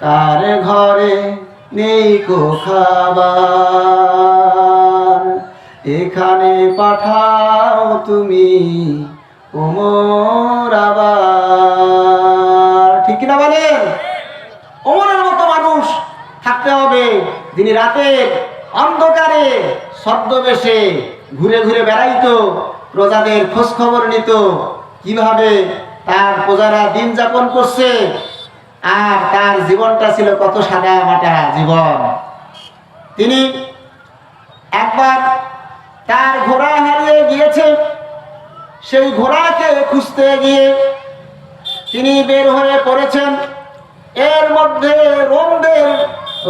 কার ঘরে নেই কো খাবার, এখানে পাঠাও তুমি ওমর আবার। ঠিক কিনা বলেন? ওমরের মতো মানুষ থাকতে হবে, যিনি রাতের অন্ধকারে ছদ্মবেশে ঘুরে ঘুরে বেড়াইতো, প্রজাদের খোঁজ খবর নিত, কিভাবে তার প্রজারা দিন যাপন করছে, আর তার জীবনটা ছিল কত সাদা মাটা জীবন। তিনি একবার তার ঘোড়া হারিয়ে গিয়েছে, সেই ঘোড়াকে খুঁজতে গিয়ে তিনি বের হয়ে পড়েছেন। এর মধ্যে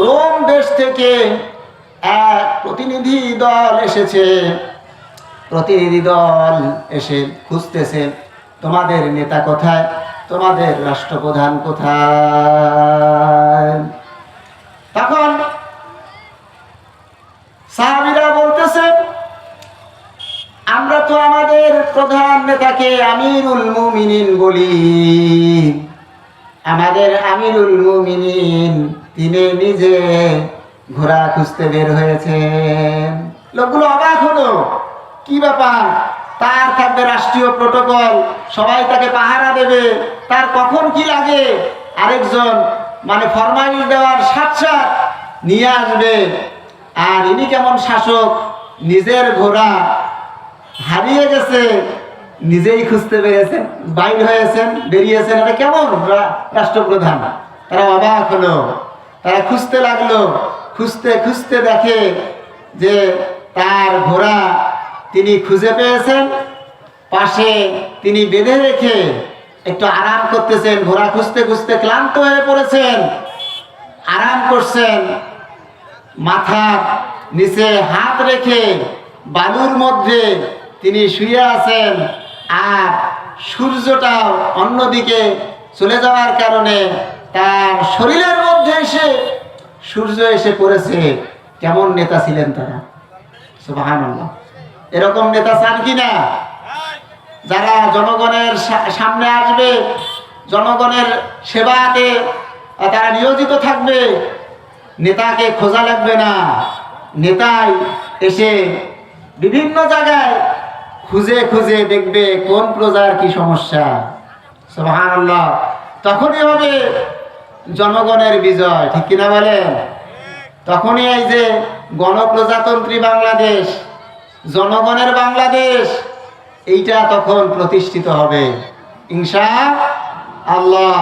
রোম দেশ থেকে এক প্রতিনিধি দল এসেছে। প্রতিনিধি দল এসে খুঁজতেছে, তোমাদের নেতা কোথায়, তোমাদের রাষ্ট্রপ্রধান কোথায়? তখন সাহাবীরা বলতেছে, আমরা তো আমাদের প্রধান নেতাকে আমিরুল মুমিনিন বলি, আমাদের আমিরুল মুমিনিন তিনি নিজে ঘোড়া খুঁজতে বের হয়েছেন। লোকগুলো অবাক হলো, কি ব্যাপার, তার থাকবে রাষ্ট্রীয় প্রটোকল, সবাই তাকে পাহারা দেবে, তার কখন কি লাগে আরেকজন মানে ফরমাইশ দেওয়ার সাথে নিয়ে আসবে, আর ইনি কেমন শাসক, নিজের ঘোড়া হারিয়ে গেছে, নিজেই খুঁজতে পেরেছেন, বাইর হয়েছেন, বেরিয়েছেন, এটা কেমন রাষ্ট্রপ্রধান? তারা অবাক হলো, তারা খুঁজতে লাগলো। খুঁজতে খুঁজতে দেখে যে তার ঘোড়া তিনি খুঁজে পেয়েছেন, পাশে তিনি বেঁধে রেখে একটু আরাম করতেছেন। ঘোড়া খুঁজতে খুঁজতে ক্লান্ত হয়ে পড়েছেন, আরাম করছেন, মাথার নিচে হাত রেখে বালুর মধ্যে তিনি শুয়ে আছেন। আর সূর্যটাও অন্যদিকে চলে যাওয়ার কারণে তার শরীরের মধ্যে এসে সূর্য এসে পড়েছে। কেমন নেতা ছিলেন তারা, সুবহানাল্লাহ। এরকম নেতা চান কিনা, যারা জনগণের সামনে আসবে, জনগণের সেবাতে তারা নিয়োজিত থাকবে, নেতাকে খোঁজা লাগবে না, নেতাই এসে বিভিন্ন জায়গায় খুঁজে খুঁজে দেখবে কোন প্রজার কি সমস্যা, সুবহানাল্লাহ। তখনই হবে জনগণের বিজয়। ঠিক কিনা বলেন? তখনই এই যে গণপ্রজাতন্ত্রী বাংলাদেশ, জনগণের বাংলাদেশ, এইটা তখন প্রতিষ্ঠিত হবে ইনশাআল্লাহ।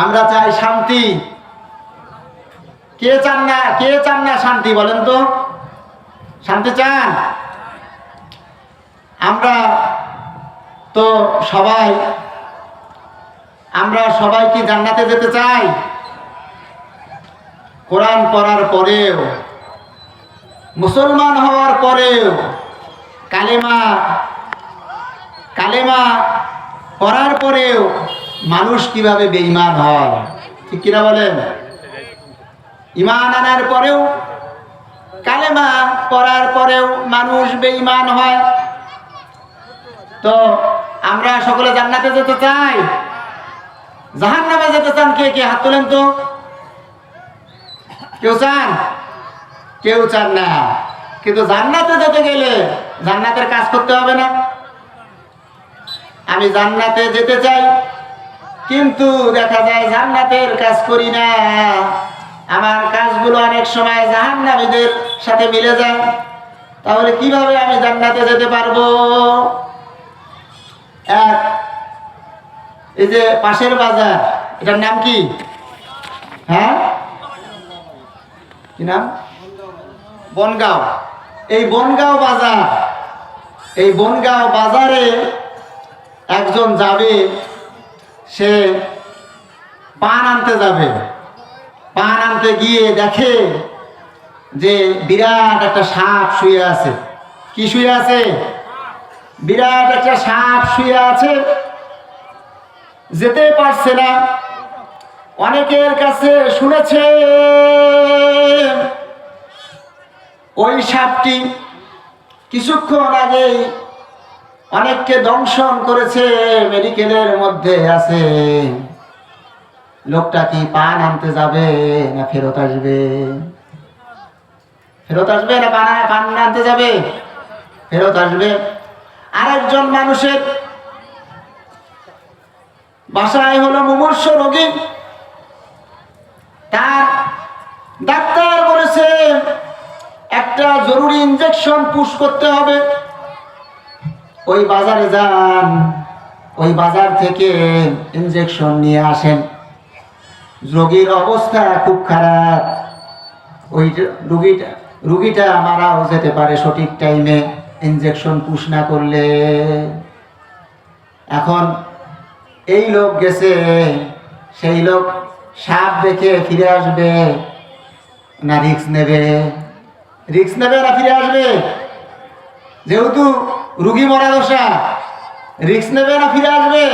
আমরা চাই শান্তি। কে চান না, কে চান না শান্তি, বলেন তো? শান্তি চান? আমরা তো সবাই কি জান্নাতে যেতে চাই? কোরআন পড়ার পরেও, মুসলমান হওয়ার পরেও, কালেমা পড়ার পরেও মানুষ কিভাবে বেঈমান হয়, ঠিক কিনা বলেন? ঈমান আনার পরেও, কালেমা পড়ার পরেও মানুষ বেঈমান হয়। তো আমরা সকলে জান্নাতে যেতে চাই? জাহান্নামে যেতে চান কে কে? হাত তোলেন তো। কেউ চান? কেউ চান না। কিন্তু জান্নাতে যেতে গেলে জান্নাতের কাজ করতে হবে না? আমি জান্নাতে যেতে চাই, কিন্তু দেখা যায় জান্নাতের কাজ করি না, আমার কাজগুলো অনেক সময় জাহান্নামীদের সাথে মিলে যায়। তাহলে কিভাবে আমি জান্নাতে যেতে পারবো? এই যে পাশের বাজার, এটার নাম কি? হ্যাঁ, কি নাম? বনগাঁও। এই বনগাঁও বাজারে একজন যাবে, সে পান আনতে যাবে। পান আনতে গিয়ে দেখে যে বিরাট একটা সাপ শুয়ে আছে। কি শুয়ে আছে? বিরাট একটা সাপ শুয়ে আছে, যেতে পারছে না। অনেকের কাছে শুনেছে ওই সাপটি কিছুক্ষণ আগে অনেককে দংশন করেছে, মেডিকেলের মধ্যে আছে। লোকটা কি পান আনতে যাবে না ফেরত আসবে? ফেরত আসবে না পান আনতে যাবে? ফেরত আসবে। আরেকজন মানুষের বাসায় হলো মুমূর্ষু রোগী, তার ডাক্তার বলেছে একটা জরুরি ইনজেকশন পুশ করতে হবে। ওই বাজারে যান, ওই বাজার থেকে ইনজেকশন নিয়ে আসেন। রোগীর অবস্থা খুব খারাপ, ওই রুগীটা মারাও যেতে পারে সঠিক টাইমে ইনজেকশন পুশ না করলে। এখন এই লোক গেছে, সেই লোক সাপ দেখে ফিরে আসবে না রিস্ক নেবে? রিস্ক নেবে না ফিরে আসবে? যেহেতু রুগী মরা দশা, রিস্ক নেবে না ফিরে আসবে?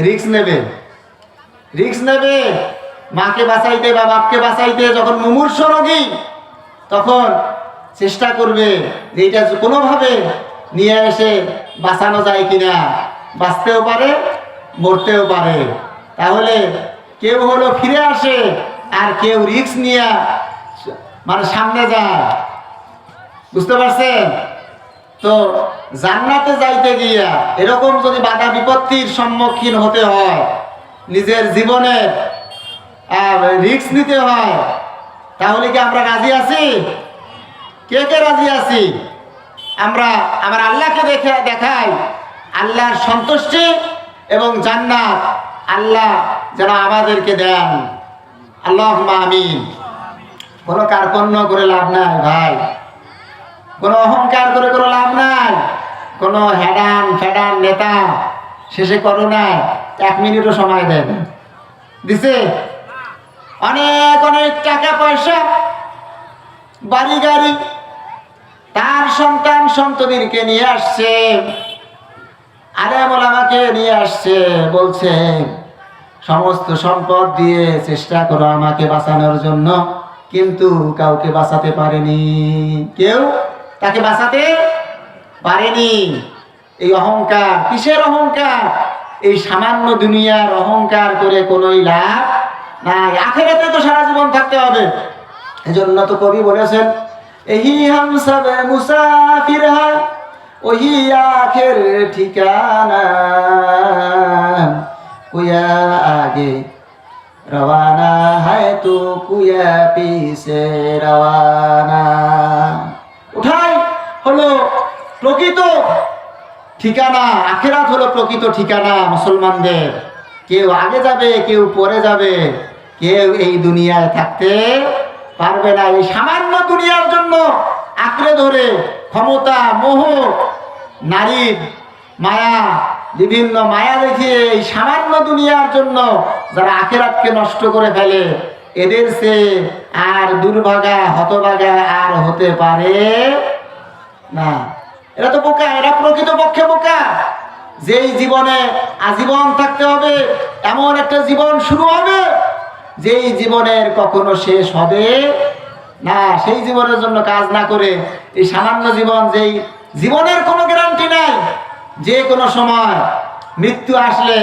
রিস্ক নেবে। রিস্ক নেবে মাকে বাঁচাইতে বা বাপকে বাঁচাইতে। যখন মুমূর্ষু রোগী, তখন চেষ্টা করবে যে এটা কোনোভাবে নিয়ে এসে বাঁচানো যায় কিনা। বাঁচতেও পারে, মরতেও পারে। তাহলে কেউ হলো ফিরে আসে, আর কেউ রিস্ক নিয়ে মানে সামনে যায়। বুঝতে পারছেন তো? জান্নাতে যাইতে গিয়া এরকম যদি বাধা বিপত্তির সম্মুখীন হতে হয়, নিজের জীবনের রিস্ক নিতে হয়, তাহলে কি আমরা রাজি আছি? কে কে রাজি আছি? আমরা আমার আল্লাহকে দেখাই আল্লাহর সন্তুষ্টি এবং জান্নাত আল্লাহ যেন আমাদেরকে দেন। আল্লাহুম্মা আমিন। কোনো কার্পণ্য করে লাভ নাই ভাই, কোনো অহংকার করে কোনো লাভ নাই, কোনো হেডান ফেডান নেতা শেষে করো না 1 মিনিটও সময় দেন দিছে। অনেক অনেক টাকা পয়সা, বাড়ি গাড়ি, তার সন্তান সন্ততিকে নিয়ে আসছে, আলেম ওলামাকে নিয়ে আসছে, বলছে সমস্ত সম্পদ দিয়ে চেষ্টা করো আমাকে বাঁচানোর জন্য, কিন্তু কাউকে বাঁচাতে পারেনি। কেউ তাকে বাঁচাতে পারেনি। এই অহংকার, কিসের অহংকার? এই সামান্য দুনিয়ার অহংকার করে কোনোই লাভ নাই। আখিরাতে তো সারা জীবন থাকতে হবে। এজন্য তো কবি বলেছেন, এহি হাম সব মুসাফির হ্যায় ওহি আখের ঠিকানা, কুয়া আগে রওয়ানা হয় তো কুয়া পিছে রওয়ানা। ওঠাই হলো প্রকৃত ঠিকানা, আখিরাত হলো প্রকৃত ঠিকানা মুসলমানদের। কেউ আগে যাবে, কেউ পরে যাবে, কেউ এই দুনিয়ায় থাকতে পারবে না। এই সামান্য দুনিয়ার জন্য আঁকড়ে ধরে ক্ষমতা, মোহ, নারীর মায়া, বিভিন্ন মায়া দেখিয়ে এই সামান্য দুনিয়ার জন্য যারা আখিরাতকে নষ্ট করে ফেলে, এদের সে আর দুর্ভাগা হতভাগা আর হতে পারে না। এরা তো বোকা, এরা প্রকৃত পক্ষে বোকা। যেই জীবনে আজীবন থাকতে হবে এমন একটা জীবন শুরু হবে, যেই জীবনের কখনো শেষ হবে না, সেই জীবনের জন্য কাজ না করে এই সামান্য জীবন, যেই জীবনের কোনো গ্যারান্টি নাই, যে কোনো সময় মৃত্যু আসলে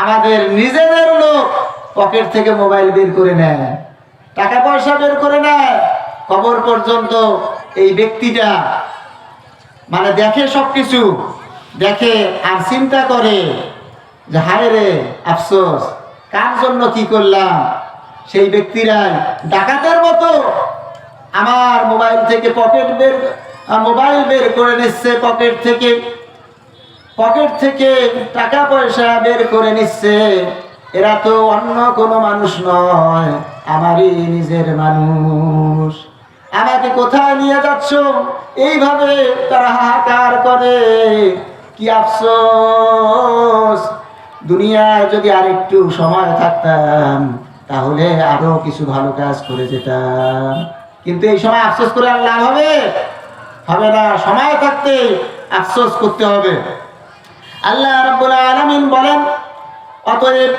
আমাদের নিজেদের লোক পকেট থেকে মোবাইল বের করে নেয়, টাকা পয়সা বের করে নেয়, কবর পর্যন্ত এই ব্যক্তিটা মানে দেখে, সবকিছু দেখে আর চিন্তা করে যে হায় রে আফসোস, কার জন্য কি করলাম। সেই ব্যক্তিরাই ডাকাতের মতো আমার মোবাইল থেকে মোবাইল বের করে নিচ্ছে, পকেট থেকে টাকা পয়সা বের করে নিচ্ছে। এরা তো অন্য কোনো মানুষ নয়, আমারই নিজের মানুষ। আমাকে কোথায় নিয়ে যাচ্ছ? এইভাবে তারা হাহাকার করে। কি আফসোস, দুনিয়ায় যদি আরেকটু সময় থাকতাম তাহলে আরো কিছু ভালো কাজ করে যেতাম। কিন্তু এই সময় আফসোস করে আর লাভ হবে না। সময় থাকতে আফসোস করতে হবে। আল্লাহ রাব্বুল আলামিন বলেন, অতএব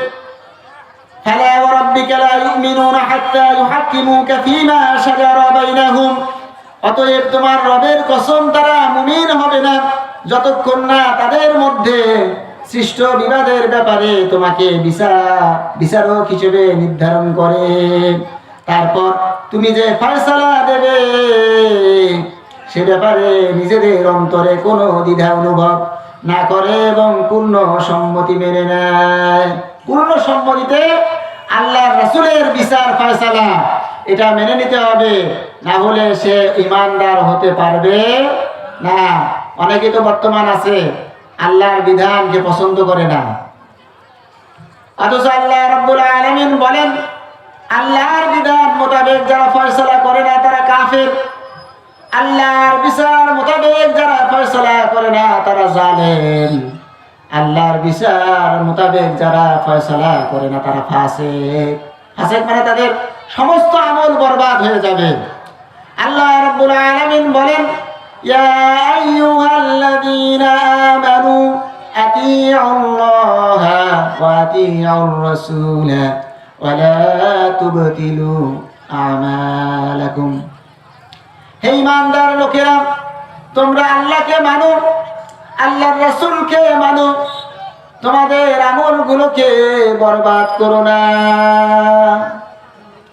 ফালা ওয়া রাব্বিকা লা ইউমিনুনা হাত্তা ইউহাক্কিমুকা ফীমা শাজারা বাইনাহুম, অতএব তোমার রবের কসম তারা মুমিন হবে না যতক্ষণ না তাদের মধ্যে সৃষ্ট বিবাদের ব্যাপারে তোমাকে বিচারক হিসেবে নির্ধারণ করে। তারপর তুমি যে ফয়সালা দেবে সে ব্যাপারে নিজেদের অন্তরে কোনো দ্বিধা অনুভব না করে এবং পূর্ণ সম্মতি মেনে নেয়। পূর্ণ সম্মতিতে আল্লাহর রাসূলের বিচার ফয়সালা এটা মেনে নিতে হবে, না হলে সে ঈমানদার হতে পারবে না। অনেকে তো বর্তমান আছে আল্লাহর বিধানকে পছন্দ করে না, অথচ আল্লাহ রাব্বুল আলামিন বলেন আল্লাহর বিধান মোতাবেক যারা ফয়সালা করে না তারা কাফের, আল্লাহর বিচার মোতাবেক যারা ফয়সালা করে না তারা জালেম, আল্লাহর বিচার মোতাবেক যারা ফয়সালা করে না তারা ফাসিক। ফাসিক মানে তাদের সমস্ত আমল বরবাদ হয়ে যাবে। আল্লাহ রাব্বুল আলামিন বলেন ইয়া আইয়ুহাল্লাযীনা আমানু আতিউল্লাহা ওয়া আতিউর রাসূলা ওয়া লা তুবতিলু আমালাকুম। হে ঈমানদার লোকেরা, তোমরা আল্লাহকে মানো, আল্লাহর রাসূলকে মানো, তোমাদের আমলগুলোকে বরবাদ করো না।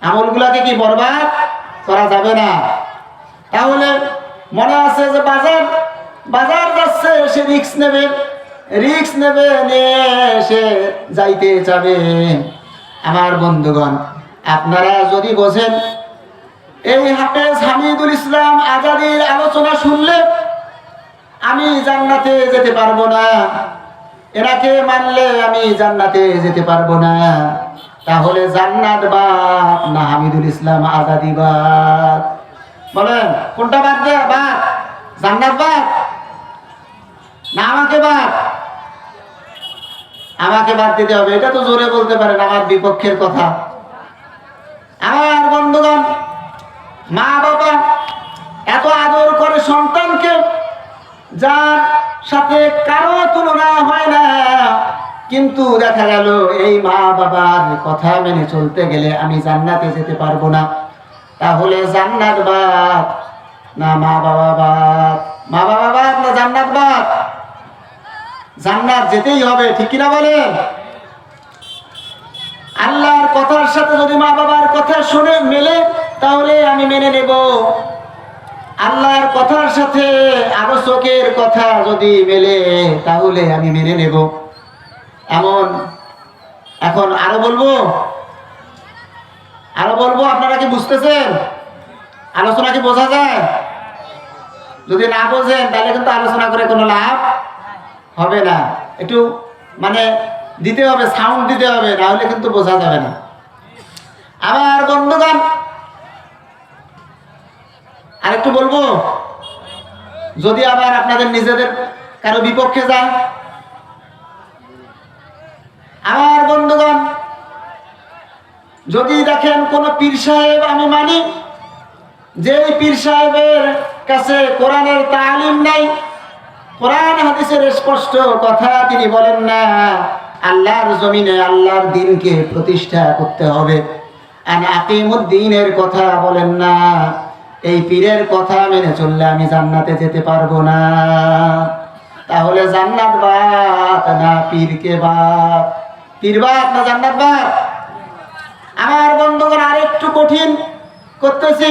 আমলগুলোকে কি বরবাদ করা যাবে না? তাহলে মনে আছে যে বাজার যাচ্ছে, সে রিস্ক নেবে নিয়ে সে যাইতে যাবে। আমার বন্ধুগণ, আপনারা যদি বোঝেন এই হাফেজ হামিদুল ইসলাম আজাদীর আলোচনা শুনলে আমি জান্নাতে যেতে পারবো না, এনাকে মানলে আমি জান্নাতে যেতে পারবো না, তাহলে জান্নাত বাদ না হামিদুল ইসলাম আজাদী বাদ? বলেন কোনটা বাদ দেয়া বাদ? জান্নাত বাদ না আমাকে বাদ? আমাকে বাদ দিতে হবে। এটা তো জোরে বলতে পারেন, আমার বিপক্ষের কথা। আমার বন্ধুগণ, মা বাবা এত আদর করে সন্তানকে, যার সাথে কারো তুলনা হয় না, কিন্তু দেখা গেল এই মা বাবার কথা মেনে চলতে গেলে আমি জান্নাতে যেতে পারবো না, তাহলে জান্নাত বাদ না মা বাবা বাদ? মা বাবা বাদ না জান্নাত বাদ? জান্নাত যেতেই হবে, ঠিক কিনা বলেন? আল্লাহর কথার সাথে যদি মা বাবার কথা শুনে মেলে তাহলে আমি মেনে নেব। আল্লাহর কথার সাথে আলোচকের কথা যদি মেলে তাহলে আমি মেনে নেব। এখন আরো বলবো, আপনারা কি বুঝতেছেন? আলোচনা কি বোঝা যায়? যদি না বোঝেন তাহলে কিন্তু আলোচনা করে কোনো লাভ হবে না। একটু মানে দিতে হবে, সাউন্ড দিতে হবে, না হলে কিন্তু বোঝা যাবে না। আমার বন্ধুগণ, আরেকটু বলবো, যদি আবার আপনাদের নিজেদের কারো বিপক্ষে যায়। আমার বন্ধুগণ, যদি দেখেন কোন পীর সাহেব আমি মানি, যেই পীর সাহেবের কাছে কোরআনের তালিম নাই, কোরআন হাদিসের স্পষ্ট কথা তিনি বলেন না আল্লাহর জমিনে আল্লাহর দ্বীনকে প্রতিষ্ঠা করতে হবে, আকিমুদ্দিনের কথা বলেন না, এই পীরের কথা মেনে চললে আমি জান্নাতে যেতে পারবো না, তাহলে জান্নাত বাদ না পীরকে বাদ? পীর বাদ না জান্নাত বাদ? আমার বন্ধুগণ, আরেকটু কঠিন করতেছি।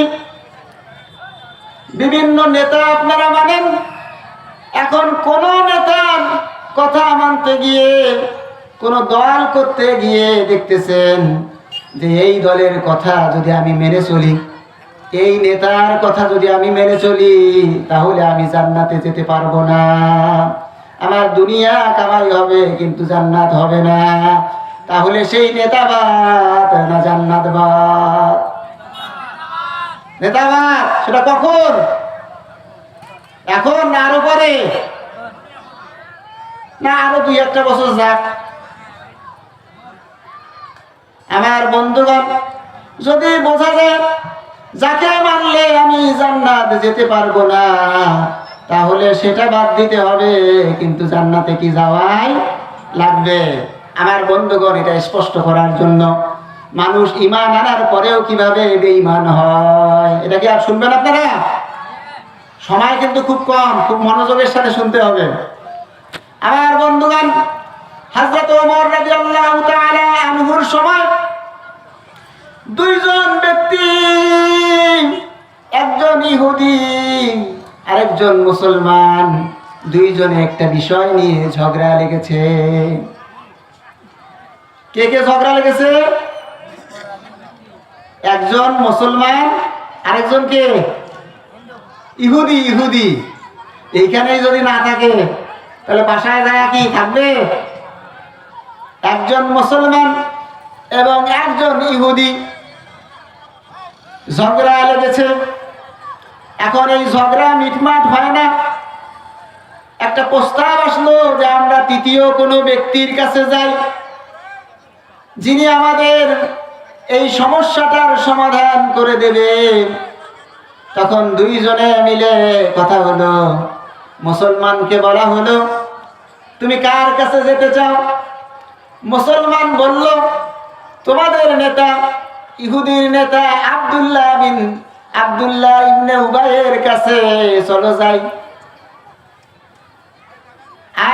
বিভিন্ন নেতা আপনারা মানেন, এখন কোন নেতার কথা মানতে গিয়ে, কোন দল করতে গিয়ে দেখতেছেন যে এই দলের কথা যদি আমি মেনে চলি, এই নেতার কথা যদি আমি মেনে চলি, তাহলে আমি জান্নাতে যেতে পারবো না। আমার দুনিয়া কামাই হবে কিন্তু জান্নাত হবে না। তাহলে সেই নেতা বাদ না জান্নাত বাদ? নেতা বাদ। সেটা কখন? এখন না আরো পরে? না আরো 2-1 বছর যাক? আমার বন্ধুগণ, যদি বোঝা যায় যাকে মানলে আমি জান্নাত যেতে পারবো না, তাহলে সেটা বাদ দিতে হবে, কিন্তু জান্নাতে কি যাওয়াই লাগবে। আমার বন্ধুগণ, এটা স্পষ্ট করার জন্য মানুষ ঈমান আনার পরেও কিভাবে বেঈমান হয়, এটা কি আর শুনবেন আপনারা? সময় কিন্তু খুব কম, খুব মনোযোগের সাথে শুনতে হবে। আমার বন্ধুগণ, হযরত ওমর রাদিয়াল্লাহু তাআলা আনহুর সময় দুইজন ব্যক্তি, একজন ইহুদি আরেকজন মুসলমান, দুইজনে একটা বিষয় নিয়ে ঝগড়া লেগেছে। কে কে ঝগড়া লেগেছে? একজন মুসলমান, আরেকজন কে? ইহুদি। ইহুদি এইখানেই যদি না থাকে তাহলে বাসায় যায় কি থাকবে? একজন মুসলমান এবং একজন ইহুদি ঝগড়া লেগেছে। এখন এই ঝগড়া মিটমাট হয় না। একটা প্রস্তাব আসলো যে আমরা তৃতীয় কোনো ব্যক্তির কাছে যাই, যিনি আমাদের এই সমস্যাটার সমাধান করে দেবে। তখন দুইজনে মিলে কথা হলো, মুসলমানকে বলা হলো, তুমি কার কাছে যেতে চাও? মুসলমান বলল, তোমাদের নেতা ইহুদির নেতা আব্দুল্লাহ ইবনে উবাইয়ের কাছে চলো যাই।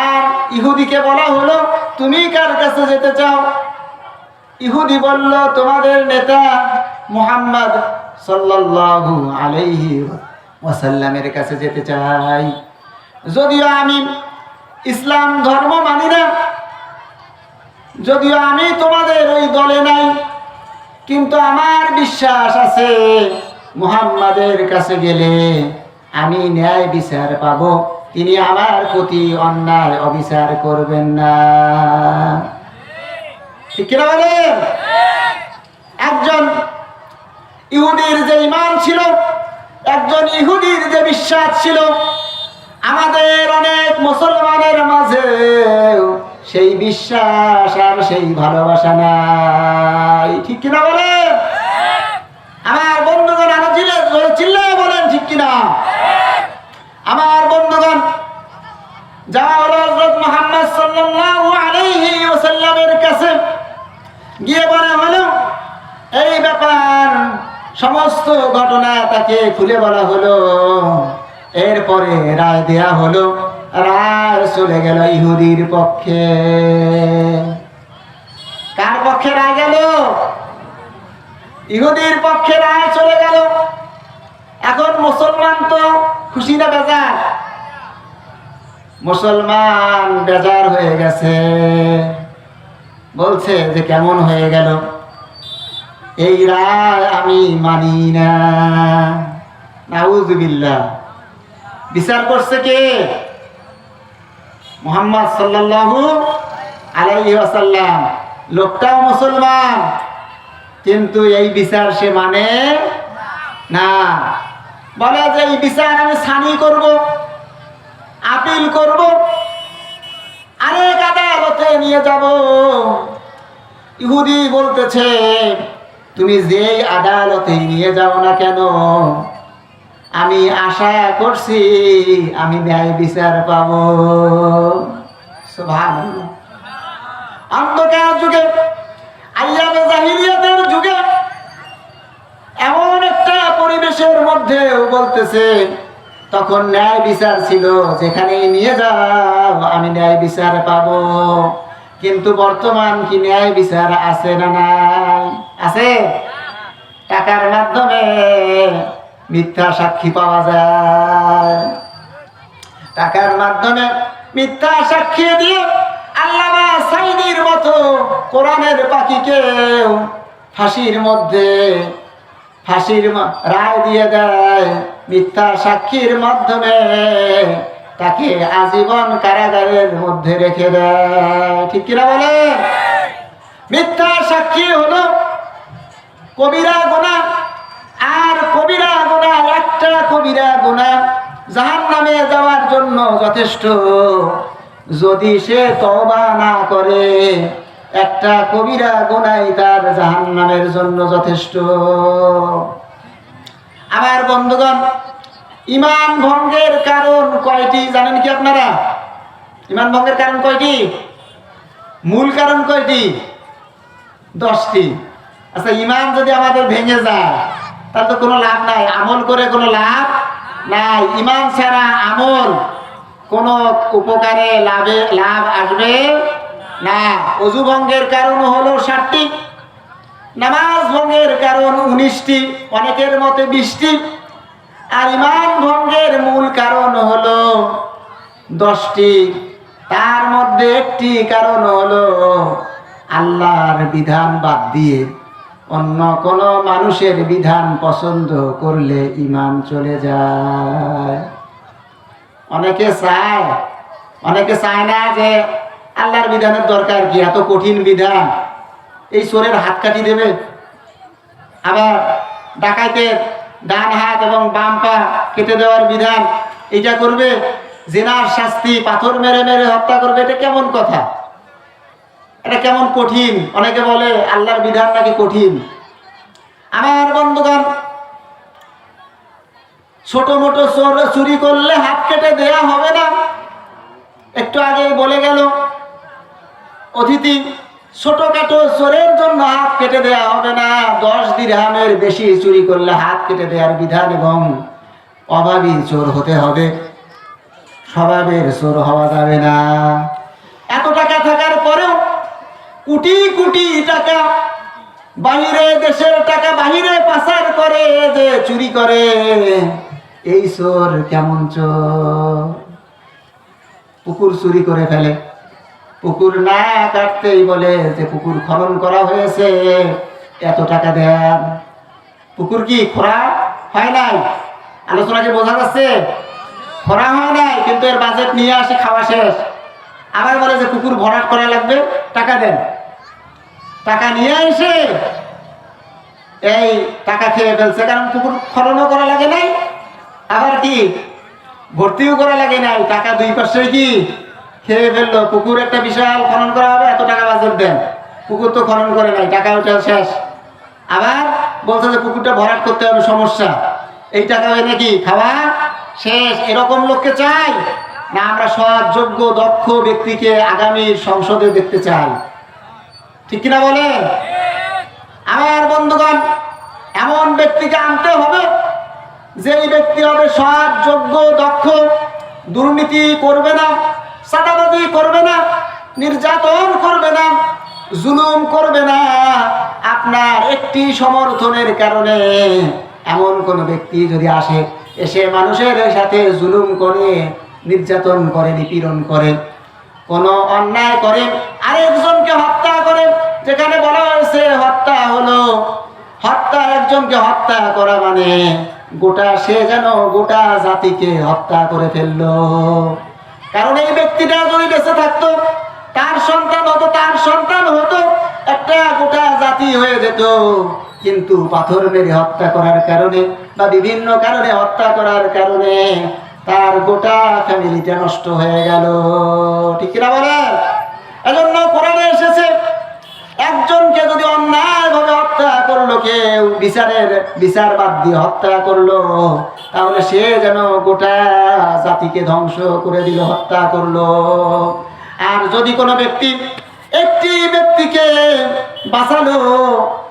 আর ইহুদিকে বলা হলো, তুমি কার কাছে যেতে চাও? ইহুদি বলল, তোমাদের নেতা মুহাম্মদ সাল্লাল্লাহু আলাইহি ওয়াসাল্লামের কাছে যেতে চাই। যদিও আমি ইসলাম ধর্ম মানি না, যদিও আমি তোমাদের ওই দলে নাই, কিন্তু আমার বিশ্বাস আছে মুহাম্মাদের কাছে গেলে আমি ন্যায় বিচার পাবো, তিনি আমার প্রতি অন্যায় অবিচার করবেন না। ঠিক কিনা বলেন? একজন ইহুদির যে ঈমান ছিল, একজন ইহুদির যে বিশ্বাস ছিল, আমাদের অনেক মুসলমানের মাঝে সেই বিশ্বাস আর সেই ভালোবাসা নাই। ঠিক কিনা বলেন? আমার বন্ধুগণ আরো চিল্লায় বলেন ঠিক কিনা? আমার বন্ধুগণ, যাওয়া হলো হযরত মুহাম্মদ সাল্লাল্লাহু আলাইহি ওয়াসাল্লামের কাছে, গিয়ে বলা হলো এই ব্যাপার, সমস্ত ঘটনা তাকে খুলে বলা হলো। এরপরে রায় দেয়া হলো, রায় চলে গেল ইহুদির পক্ষে। কার পক্ষে রায় গেল? ইহুদির পক্ষে রায় চলে গেল। এখন মুসলমান তো খুশি না বেজার? মুসলমান বেজার হয়ে গেছে, বলছে যে কেমন হয়ে গেল, এই রায় আমি মানি না। নাউযুবিল্লাহ। বিচার করছে কে? মুহাম্মদ সাল্লাল্লাহু আলাইহি ওয়াসাল্লাম। লোকটাও মুসলমান, কিন্তু এই বিচার সে মানে না। বলে যে এই বিচার আমি সানি করব, আপিল করব, আরেক আদালতে নিয়ে যাব। ইহুদি বলতেছে, তুমি যেই আদালতে নিয়ে যাও না কেন, আমি আশা করছি আমি ন্যায় বিচার পাবো। সুবহানাল্লাহ। অন্ধকার যুগে, আইয়ামে জাহিলিয়াতের যুগে এমন একটা পরিবেশের মধ্যেও বলতেছে, তখন ন্যায় বিচার ছিল, যেখানে নিয়ে যাও আমি ন্যায় বিচার পাবো। কিন্তু বর্তমান কি ন্যায় বিচার আছে না নাই? আছে। টাকার মাধ্যমে মিথ্যা সাক্ষী পাওয়া যায়। টাকার মাধ্যমে মিথ্যা সাক্ষী দিয়ে আল্লামা সাঈদীর মতো কোরআনের পাখিকেও ফাঁসির রায় দিয়ে দেয়। মিথ্যা সাক্ষীর মাধ্যমে তাকে আজীবন কারাগারের মধ্যে রেখে দেয়। ঠিক কিনা বলে? মিথ্যা সাক্ষী হলো কবিরা গুনাহ, আর কবিরা গুনাহ, একটা কবিরা গুনাহ জাহান্নামে যাওয়ার জন্য যথেষ্ট। যদি সে তওবা না করে, একটা কবিরা গুনাহ তার জাহান্নামের জন্য যথেষ্ট। আমার বন্ধুগণ, ঈমান ভঙ্গের কারণ কয়টি জানেন কি আপনারা? ঈমান ভঙ্গের কারণ কয়টি? মূল কারণ কয়টি? 10টি। আচ্ছা, ঈমান যদি আমাদের ভেঙে যায় তাহলে তো কোনো লাভ নাই, আমল করে কোনো লাভ নাই। ঈমান ছাড়া আমল কোনো উপকারে লাভ আসবে না, অজু ভঙ্গের কারণ হলো 60টি, নামাজ ভঙ্গের কারণ 19টি, অনেকের মতে 20টি, আর ঈমান ভঙ্গের মূল কারণ হলো 10টি। তার মধ্যে একটি কারণ হলো আল্লাহর বিধান বাদ দিয়ে অন্য কোনো মানুষের বিধান পছন্দ করলে ঈমান চলে যায়। অনেকে চায় না যে আল্লাহর বিধানের দরকার কি, এত কঠিন বিধান, এই চোরের হাত কাটি দেবে, আবার ডাকাইতের ডান হাত এবং বাম পা কেটে দেওয়ার বিধান এটা করবে, জিনার শাস্তি পাথর মেরে মেরে হত্যা করবে, এটা কেমন কথা, এটা কেমন কঠিন। অনেকে বলে আল্লাহর বিধান নাকি কঠিন। আমার বন্ধুগণ, ছোট মোটো চুরি করলে হাত কেটে দেয়া হবে না। একটু আগে বলে গেল অতিথি, ছোটখাটো চোরের জন্য হাত কেটে দেয়া হবে না, 10 দিরহামের বেশি চুরি করলে হাত কেটে দেওয়ার বিধান, এবং অভাবী চোর হতে হবে, স্বভাবের চোর হওয়া যাবে না। এত টাকা থাকার পরেও কোটি কোটি টাকা বাহিরে, দেশের টাকা বাহিরে পাচার করে, যে চুরি করে, এই চোর কেমন চোর। পুকুর চুরি করে ফেলে, পুকুর না কাটতেই বলে যে পুকুর খনন করা হয়েছে, এত টাকা দেন। পুকুর কি খোঁড়া হয় নাই? আলোচনাকে বোঝা যাচ্ছে? খোঁড়া হয় নাই, কিন্তু এর বাজেট নিয়ে আসি, খাওয়া শেষ, আবার বলে যে পুকুর ভরাট করা লাগবে, টাকা দেন। টাকা নিয়ে এসে এই টাকা খেয়ে ফেলছে, কারণ পুকুর খননও করা লাগে নাই, আবার কি ভর্তিও করা লাগে নাই, টাকা দুই পাশে কি খেয়ে ফেললো। পুকুর একটা বিশাল খনন করা হবে, এত টাকা বাজেট দেন, পুকুর তো খনন করে নাই, টাকা ওটা শেষ। আবার বলছে যে পুকুরটা ভরাট করতে হবে, সমস্যা, এই টাকা এনে কি খাওয়া শেষ। এরকম লোককে চাই না আমরা সৎ, যোগ্য, দক্ষ ব্যক্তিকে আগামী সংসদে দেখতে চাই? ঠিক কিনা বলেন? আমার বন্ধুগণ, এমন ব্যক্তিকে আনতে হবে যেই ব্যক্তি হবে সৎ, যোগ্য, দক্ষ, দুর্নীতি করবে না, চাঁদাবাজি করবে না, নির্যাতন করবে না, জুলুম করবে না। আপনার একটি সমর্থনের কারণে এমন কোন ব্যক্তি যদি এসে মানুষের সাথে জুলুম করে, নির্যাতন করে, নিপীড়ন করে, কোন অন্যায় করে, আরেকজনকে হত্যা করে, যেখানে বলা হয়েছে হত্যা হলো, হত্যা, একজনকে হত্যা করা মানে গোটা, সে যেন গোটা জাতিকে হত্যা করে ফেললো। কারণ এই ব্যক্তিটা যদি বেঁচে থাকতো, তার সন্তান হতো, একটা গোটা জাতি হয়ে যেত। কিন্তু পাথর মেরে হত্যা করার কারণে বা বিভিন্ন কারণে হত্যা করার কারণে তার গোটা ফ্যামিলিটা নষ্ট হয়ে গেল। ঠিক না বলেন? এজন্য কোরআনে এসেছে, একজনকে যদি অন্যায়ভাবে হত্যা করলো, কেউ বিচার বাদ দিয়ে হত্যা করলো, তাহলে সে যেন গোটা জাতিকে ধ্বংস করে দিল, হত্যা করলো। আর যদি কোনো ব্যক্তি একটি ব্যক্তিকে বাঁচালো,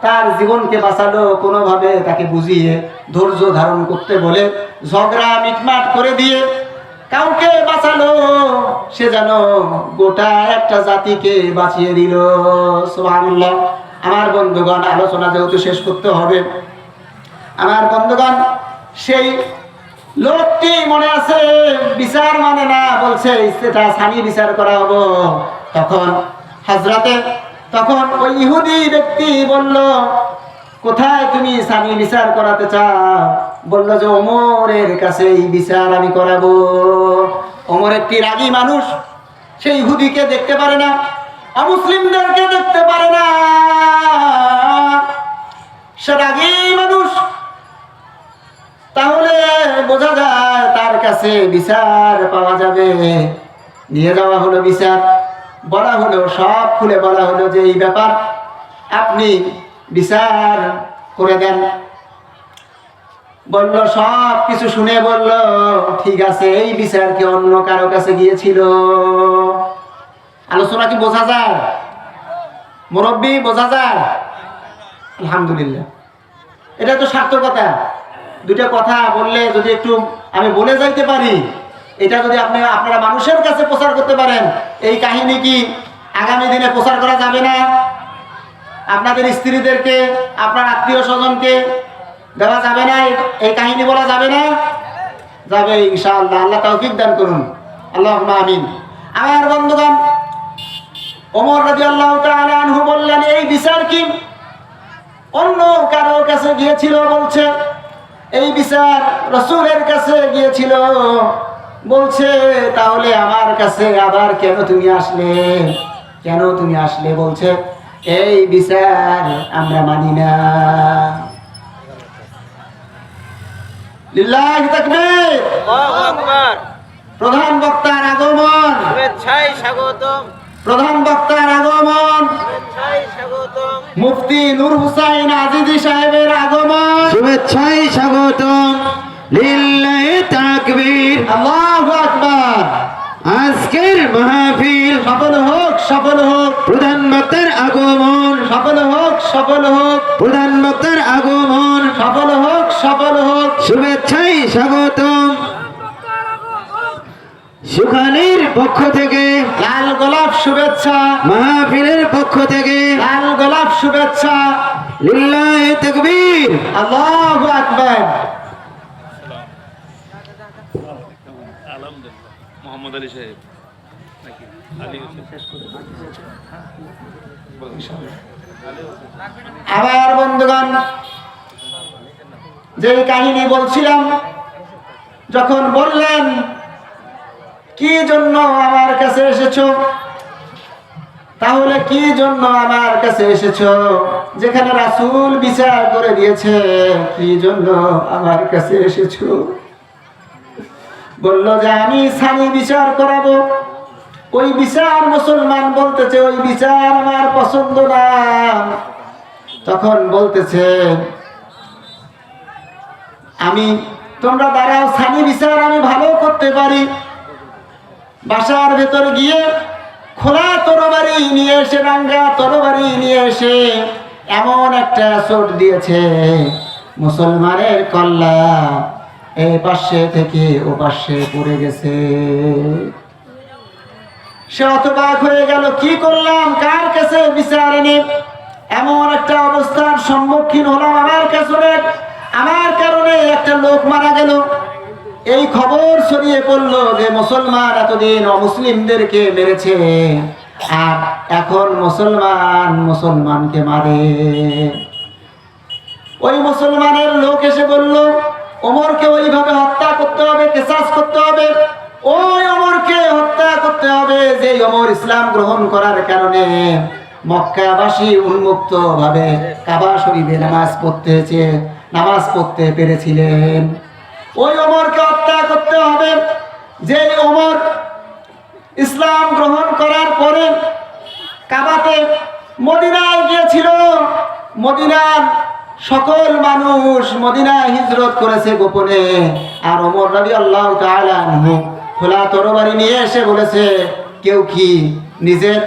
তার জীবনকে বাঁচালো, কোনোভাবে তাকে বুঝিয়ে ধৈর্য ধারণ করতে বলে ঝগড়া মিটমাট করে দিয়ে কাউকে বাঁচালো, সে যেন গোটা একটা জাতিকে বাঁচিয়ে দিল। সুবহানাল্লাহ। আমার বন্ধুগণ, আলোচনা যেহেতু শেষ করতে হবে, আমার বন্ধুগণ, সেই লোকটি মনে আছে বিচার মানে না, বলছে সেটা সানি বিচার করা হবো। তখন ওই ইহুদি ব্যক্তি বলল, কোথায় তুমি সানি বিচার করাতে চাও? বলল যে ওমরের কাছে এই বিচার আমি করাবো। ওমর একটি রাগী মানুষ, সেই ইহুদিকে দেখতে পারে না, অমুসলিমদেরকে দেখতে পারে না, সে রাগী মানুষ। তাহলে বোঝা যায় তার কাছে বিচার পাওয়া যাবে। নিয়ে যাওয়া হলো বিচার, বলা হলো, সব খুলে বলা হলো যে এই ব্যাপার, আপনি বিচার করে দেন। বলল, সব কিছু শুনে বলল, ঠিক আছে। এই বিচার কি অন্য কারো কাছে গিয়েছিল? আলোচনা কি বোঝা যায়? মুরব্বী, বোঝা যায়? আলহামদুলিল্লাহ। এটা তো সার্থকতা। দুইটা কথা বললে যদি একটু আমি বলে যাইতে পারি, এটা যদি আপনারা মানুষের কাছে প্রচার করতে পারেন, এই কাহিনী কি আগামী দিনে প্রচার করা যাবে না? আপনাদের স্ত্রীদেরকে, আপনার আত্মীয় স্বজনকে দেওয়া যাবে না? এই কাহিনী বলা যাবে না? যাবে ইনশাআল্লাহ। আল্লাহ তৌফিক দান করুন, আল্লাহুম্মা আমিন। আমার বন্ধুগণ, ওমর রাদিয়াল্লাহু তাআলা আনহু বললেন, এই বিচার কি অন্য কারো কাছে গিয়েছিল? বলছে এই বিচার রাসূলের কাছে গিয়েছিল। বলছে তাহলে আমার কাছে আবার কেন তুমি আসলে? কেন তুমি আসলে? বলছে এই বিচার আমরা মানি না। লিল্লাহি তাকবীর, আল্লাহু আকবার। প্রধান বক্তার আগমন, শুভেচ্ছায় স্বাগতম, প্রধান বক্তার আগমন, শুভেচ্ছায় স্বাগতম, মুফতি নূর হুসাইন আজিজি সাহেবের আগমন, শুভেচ্ছায় স্বাগতম। লিল্লাহি তাকবীর, আল্লাহু আকবার। আজকের মাহফিল সফল হোক, সফল হোক, প্রধান বক্তার আগমন, সফল হোক, সফল হোক, প্রধান বক্তার আগমন, সফল হোক, সফল হোক। শুভেচ্ছায় স্বাগতম। সুখানের পক্ষ থেকে, লাল গোলাপ শুভেচ্ছা, মাহফিলের পক্ষ থেকে লাল গোলাপ শুভেচ্ছা। লিল্লাহি তাকবীর। আল্লাহু আকবার। মোহাম্মদ আলী সাহেব নাকি আলী আবার বন্ধুগণ, যে কাহিনী বলছিলাম, যখন বললেন কি জন্য আমার কাছে এসেছো, তাহলে কি জন্য আমার কাছে এসেছো? যেখানে রাসূল বিচার করে দিয়েছে, কি জন্য আমার কাছে এসেছো? বলল যে আমি সানি বিচার করাবো। ওই বিচার মুসলমান বলতেছে ওই বিচার আমার পছন্দ না। তখন বলতেছে আমি, তোমরা দাঁড়াও, সানি বিচার আমি ভালো করতে পারি। বাসার ভেতর গিয়ে খোলা তরবারি নিয়ে এসে, রাঙ্গা তরবারি নিয়ে এসে এমন একটা চোট দিয়েছে, মুসলমানের কল্লা এই পাশে থেকে ও পাশে পড়ে গেছে। সে হতবাক হয়ে গেল, কি করলাম, কার কাছে বিচার এনে এমন একটা অবস্থার সম্মুখীন হলাম? আমার কারণে একটা লোক মারা গেল। এই খবর ছড়িয়ে পড়লো যে মুসলমান এতদিন অমুসলিমদেরকে মেরেছে, আর এখন মুসলমান মুসলমানকে মারে। ওই মুসলমানের লোক এসে বলল, ওমরকে ওইভাবে হত্যা করতে হবে, কিসাস করতে হবে, ওই ওমরকে হত্যা করতে হবে যে ওমর ইসলাম গ্রহণ করার কারণে মক্কাবাসী উন্মুক্ত ভাবে কাবা শরীফে নামাজ পড়তে পেরেছিলেন। ওই ওমরকে হত্যা করতে হবে যে ওমর ইসলাম গ্রহণ করার পরে কাবাতে মদিনায় গিয়েছিল। মদিনার সকল মানুষ মদিনায় হিজরত করেছে গোপনে, আর ওমর রাদিয়াল্লাহু তাআলা আনহু খোলা তরবারি নিয়ে এসে বলেছে, কেউ কি নিজের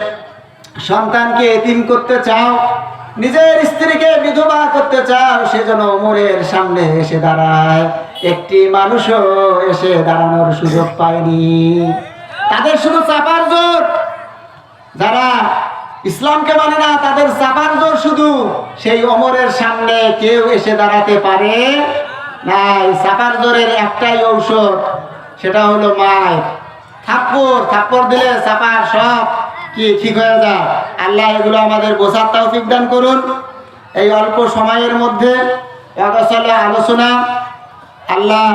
সন্তানকে এতিম করতে চাও, নিজের স্ত্রীকে বিধবা করতে চাও, সেজন্য ওমরের সামনে এসে দাঁড়ায়। একটি মানুষও এসে দাঁড়ানোর সুযোগ পায়নি। তাদের শুধু চাপার জোর, যারা ইসলামকে মানে না তাদের চাপার জোর শুধু। সেই ওমরের সামনে কেউ এসে দাঁড়াতে পারে না। চাপার জোরের একটাই ঔষধ, সেটা হলো মায়। থাপ্পড় দিলে চাপার সব কি ঠিক হয়ে যায়। আল্লাহ এগুলো আমাদের বোঝার তৌফিক দান করুন। এই অল্প সময়ের মধ্যে আলোচনা আল্লাহ